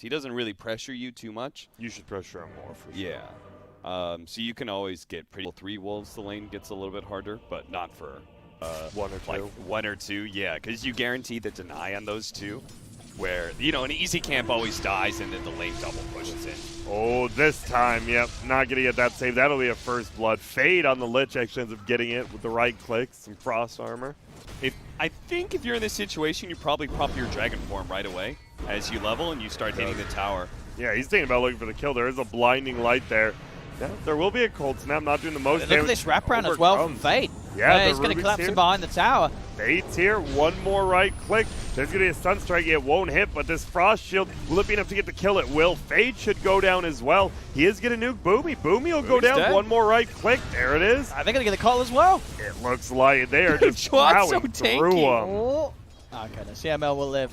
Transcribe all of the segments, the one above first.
He doesn't really pressure you too much. You should pressure him more for sure. Yeah. So you can always get pretty 3 wolves. The lane gets a little bit harder, but not for one or two. Like 1 or 2, yeah, because you guarantee the deny on those 2. Where, you know, an easy camp always dies and then the lane double pushes in. Oh, this time, yep, not going to get that save. That'll be a first blood. Fade on the Lich actually ends up getting it with the right click, some frost armor. I think if you're in this situation, you probably pop your dragon form right away as you level and you start hitting the tower. Yeah, he's thinking about looking for the kill. There is a blinding light there. Yeah, there will be a cold snap, not doing the most damage. Look at this wraparound as well from Fade. Yeah, he's going to collapse him behind the tower. Fade's here, one more right click. There's going to be a stun strike. It won't hit, but this frost shield, will it be enough to get the kill? It will. Fade should go down as well. He is going to nuke Boomy. Boomy will go down. Dead. One more right click. There it is. They're going to get the call as well. It looks like they are just plowing through him. Oh. Okay, the CML will live.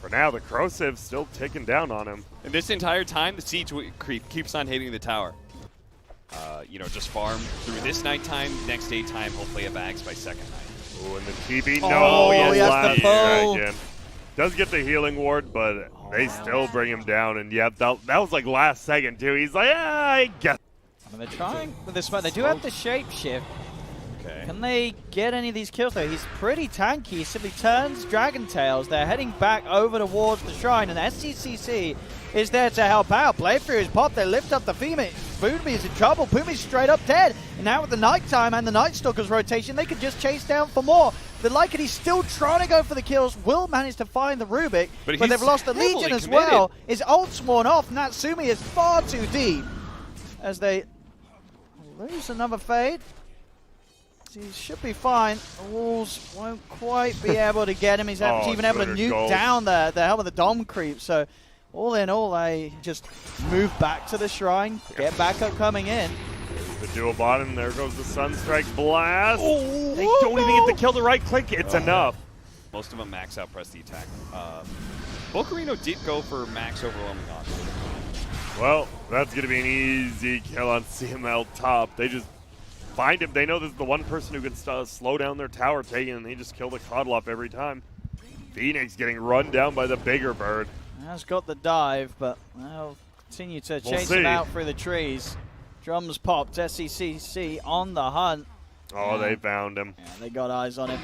For now, the Crosiv's still ticking down on him. And this entire time, the siege creep keeps on hitting the tower. You know, just farm through this nighttime, next daytime, hopefully have bags by second night. Oh, and the TP, no, he has the pull. Again. Does get the healing ward, but they still bring him down. And yeah, that was like last second too. He's like, I guess. And they're trying with this one. They do have the shapeshift. Okay. Can they get any of these kills though? He's pretty tanky. He simply turns Dragon Tails. They're heading back over towards the shrine, and SCCC is there to help out. Blade Fury is popped. They lift up the Phoenix. Boomy is in trouble. Boomy's straight up dead. And now with the nighttime and the Night Stalker's rotation, they could just chase down for more. The Lycan, he's still trying to go for the kills. Will manage to find the Rubik, but they've lost the Legion as well. His ult's worn off. Natsumi is far too deep as they lose another Fade. He should be fine. The Wolves won't quite be able to get him. He's even able to nuke down the helm of the Dom creep. So all in all, they just move back to the shrine, get backup coming in. The dual bottom, there goes the Sunstrike blast. Oh, they don't even get to kill the right click. It's enough. Most of them max out press the attack. Bocarino did go for max overwhelming odds. Well, that's going to be an easy kill on CML top. They just find him. They know this is the one person who can slow down their tower taking, and they just kill the Coddle off every time. Phoenix getting run down by the bigger bird. Has got the dive, but they'll continue to chase him out through the trees. Drums popped. SCCC on the hunt. Oh, they found him. Yeah, they got eyes on him.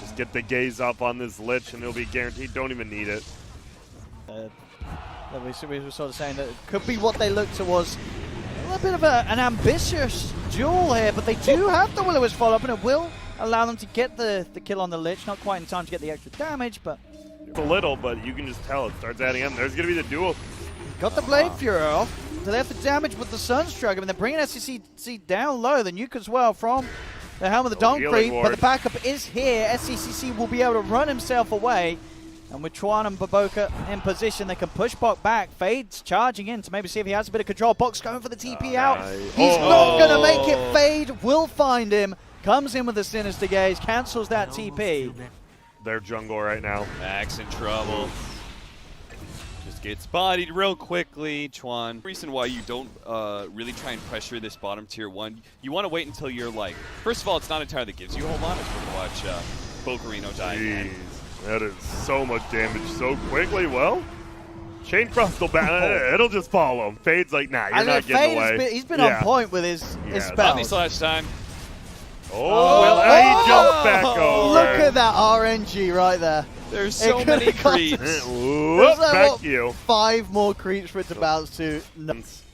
Just get the gaze up on this Lich, and he'll be guaranteed. Don't even need it. We were sort of saying that it could be what they looked towards. A little bit of an ambitious duel here, but they do have the Will-O-Wisp follow-up, and it will allow them to get the kill on the Lich. Not quite in time to get the extra damage, but it's a little, but you can just tell it starts adding up. There's going to be the duel. Got the Blade Fury off. So they have the damage with the Sunstrike. I mean, they're bringing SCCC down low. The nuke as well from the helm of the Dom creep, but the backup is here. SCCC will be able to run himself away. And with Chuan and Baboka in position, they can push Bok back. Fade's charging in to maybe see if he has a bit of control. Bok's going for the TP out. He's not going to make it. Fade will find him. Comes in with the Sinister Gaze. Cancels that TP. They're jungle right now. Max in trouble. Just gets bodied real quickly. Chuan. The reason why you don't really try and pressure this bottom tier 1, you want to wait until you're like, first of all, it's not a tower that gives you a whole lot. It's when you watch Bocarino die again. That is so much damage so quickly. Well, Chain Frost will it'll just follow him. Fade's like, nah, you're not getting away. He's been on point with his spells. Slash time. He jumps back over. Look at that RNG right there. There's so many creeps. Back you. 5 more creeps for it to bounce to.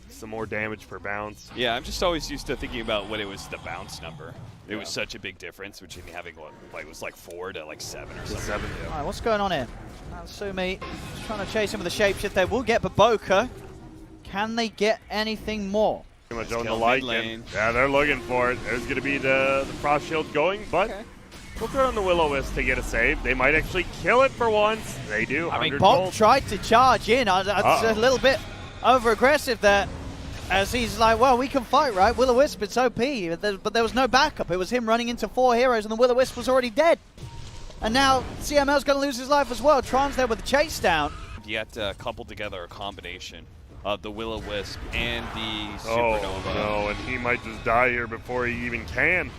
Some more damage per bounce. Yeah, I'm just always used to thinking about when it was the bounce number. It was such a big difference between having what, like, it was like 4 to like 7 or something. 7. All right, what's going on here? Natsumi just trying to chase him with the shapeshift. They will get Baboka. Can they get anything more? Pretty much on the Lycan. Yeah, they're looking for it. There's going to be the Frost Shield going, but we'll throw on the Will-O-Wisp to get a save. They might actually kill it for once. They do. I mean, Bok tried to charge in. It's a little bit over-aggressive there. As he's like, well, we can fight, right? Will-O-Wisp, it's OP. But there was no backup. It was him running into 4 heroes, and the Will-O-Wisp was already dead. And now CML's going to lose his life as well. Tron's there with the chase down. You have to couple together a combination of the Will-O-Wisp and the Supernova. Oh, no, and he might just die here before he even can.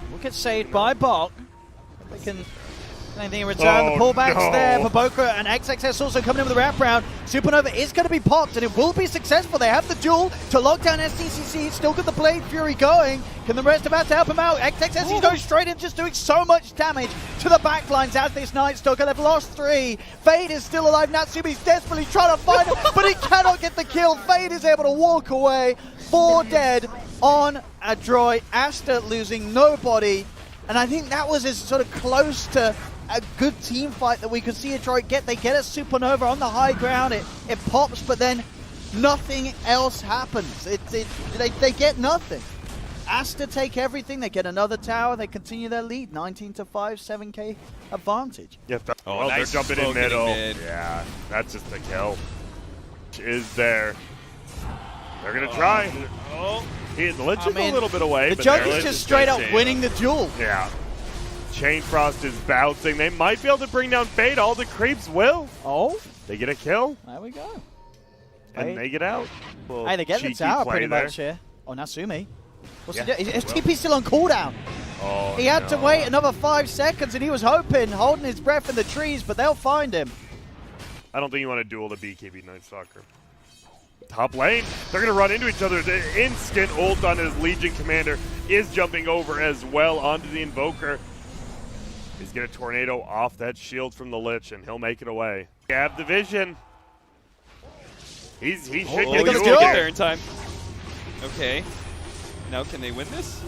We'll get saved by Bok. They can Anything in return, the pullback's no. there for Boca, and XXS also coming in with a wraparound. Supernova is going to be popped, and it will be successful. They have the duel to lock down SDCC, still got the Blade Fury going. Can the rest about to help him out? XXS, he's going straight in, just doing so much damage to the backlines as this Night Stalker. They've lost 3. Fade is still alive. Natsumi's desperately trying to find him, but he cannot get the kill. Fade is able to walk away. 4 dead on Adroit. Aster losing nobody. And I think that was as sort of close to a good team fight that we could see Adroit get. They get a Supernova on the high ground. It pops, but then nothing else happens. They get nothing. Aster take everything. They get another tower. They continue their lead. 19-5, 7K advantage. Yeah, Oh, nice they're jumping in smoking in middle. mid. Yeah, that's just a kill. Is there? They're gonna try. Oh, The Lich is a little bit away. The but Jug they're- is just straight up winning the duel. Yeah. Chain Frost is bouncing. They might be able to bring down Fade. All the creeps will. Oh, They get a kill, there we go. and Fade. they get out. Hey, they get the Cheeky tower play pretty there. much here. Oh, Natsumi. What's Yeah, he doing? His well. TP's still on cooldown. Oh, He had to no. wait another 5 seconds, and he was hoping, holding his breath in the trees, but they'll find him. I don't think you want to duel the BKB Night Stalker. Top lane, they're going to run into each other. The instant ult on his Legion commander is jumping over as well onto the Invoker. He's going to tornado off that shield from the Lich, and he'll make it away. Have the vision. He should they get gonna the do duel it. get here. there in time. Okay. Now can they win this?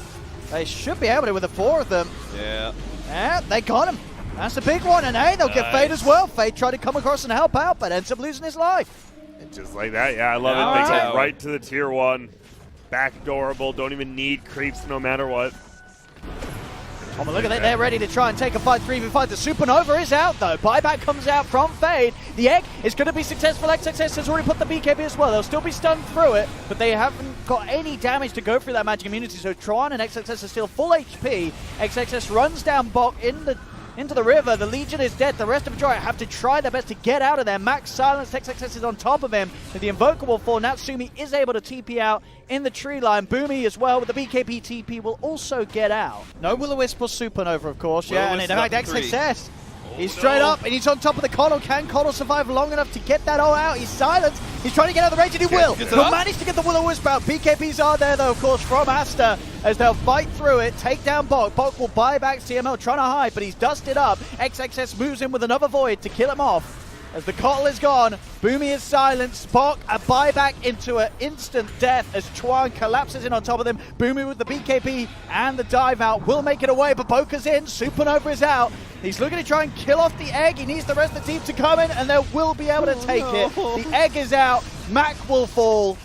They should be able to with the 4 of them. Yeah. Yeah, they got him. That's a big one, and hey, they'll get Fade as well. Fade tried to come across and help out, but ends up losing his life. And just like that, yeah, I love it. All They right. go right to the tier 1. Backdoorable, don't even need creeps no matter what. Oh, but look at that. They're ready to try and take a fight 3v5. The Supernova is out, though. Buyback comes out from Fade. The egg is going to be successful. XXS has already put the BKB as well. They'll still be stunned through it, but they haven't got any damage to go through that magic immunity. So Tron and XXS are still full HP. XXS runs down Bok into the river. The Legion is dead. The rest of Adroit have to try their best to get out of there. Max silenced. XXS is on top of him. And the Invoker will fall. Natsumi is able to TP out in the tree line. Boomy as well with the BKB TP will also get out. No Will-O-Wisp or Supernova, of course. Yeah, and in fact, XXS. He's straight up, and he's on top of the Coddle. Can Coddle survive long enough to get that all out? He's silenced. He's trying to get out of the range, and he will. He'll manage to get the Will-O-Wisp out. BKBs are there, though, of course, from Aster, as they'll fight through it, take down Bok. Bok will buy back CML, trying to hide, but he's dusted up. XXS moves in with another Void to kill him off. As the Coddle is gone, Boomy is silenced. Bok, a buyback into an instant death as Chuan collapses in on top of them. Boomy with the BKB and the dive out will make it away, but Boka's in. Supernova is out. He's looking to try and kill off the egg. He needs the rest of the team to come in, and they will be able to take it. The egg is out. Mac will fall,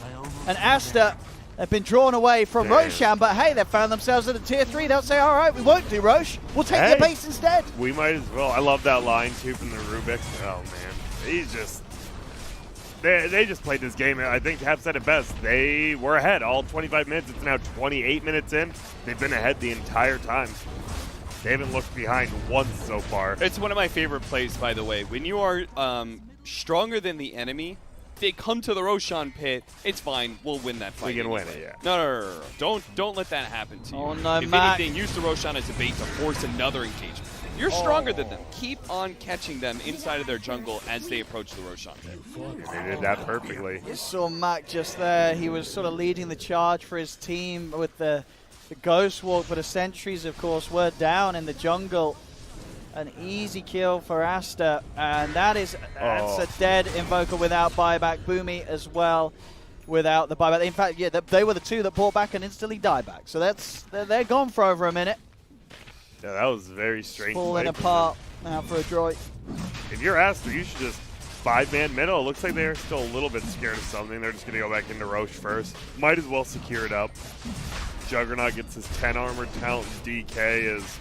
and Aster have been drawn away from Roshan, but hey, they've found themselves at a tier 3. They'll say, all right, we won't do Rosh. We'll take your base instead. We might as well. I love that line, too, from the Rubik. Oh, man. He's just... They just played this game. I think Hap said it best. They were ahead all 25 minutes. It's now 28 minutes in. They've been ahead the entire time. They haven't looked behind once so far. It's one of my favorite plays, by the way. When you are stronger than the enemy, they come to the Roshan pit, it's fine. We'll win that fight. We can anyway. win it, yeah. No. Don't let that happen to you. Oh, no, if Mac. anything, use the Roshan as a bait to force another engagement. You're stronger than them. Keep on catching them inside of their jungle as they approach the Roshan pit. They did that perfectly. You saw Mac just there. He was sort of leading the charge for his team with the Ghost Walk, but the sentries, of course, were down in the jungle. An easy kill for Aster, and that's a dead Invoker without buyback. Boomy as well without the buyback. In fact, yeah, they were the two that bought back and instantly died back. So they're gone for over a minute. Yeah, that was very strange. Falling apart now for Adroit. If you're Aster, you should just 5-man middle. It looks like they're still a little bit scared of something. They're just going to go back into Roche first. Might as well secure it up. Juggernaut gets his 10 armor. Talent DK is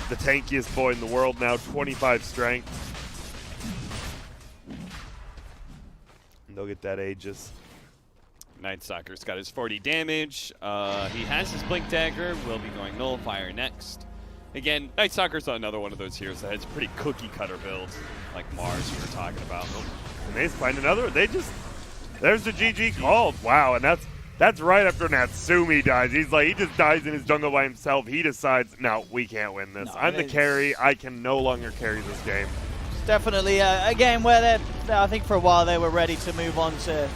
the tankiest boy in the world now, 25 strength. And they'll get that Aegis. Night Stalker's got his 40 damage. He has his Blink Dagger. Will be going Nullifier next. Again, Night Stalker's another one of those heroes that has a pretty cookie-cutter build, like Mars you were talking about. And they find another. There's the GG called. Wow, and That's right after Natsumi dies. He's like, he just dies in his jungle by himself. He decides, no, we can't win this. No, I'm the carry. I can no longer carry this game. Definitely a game where I think for a while they were ready to move on to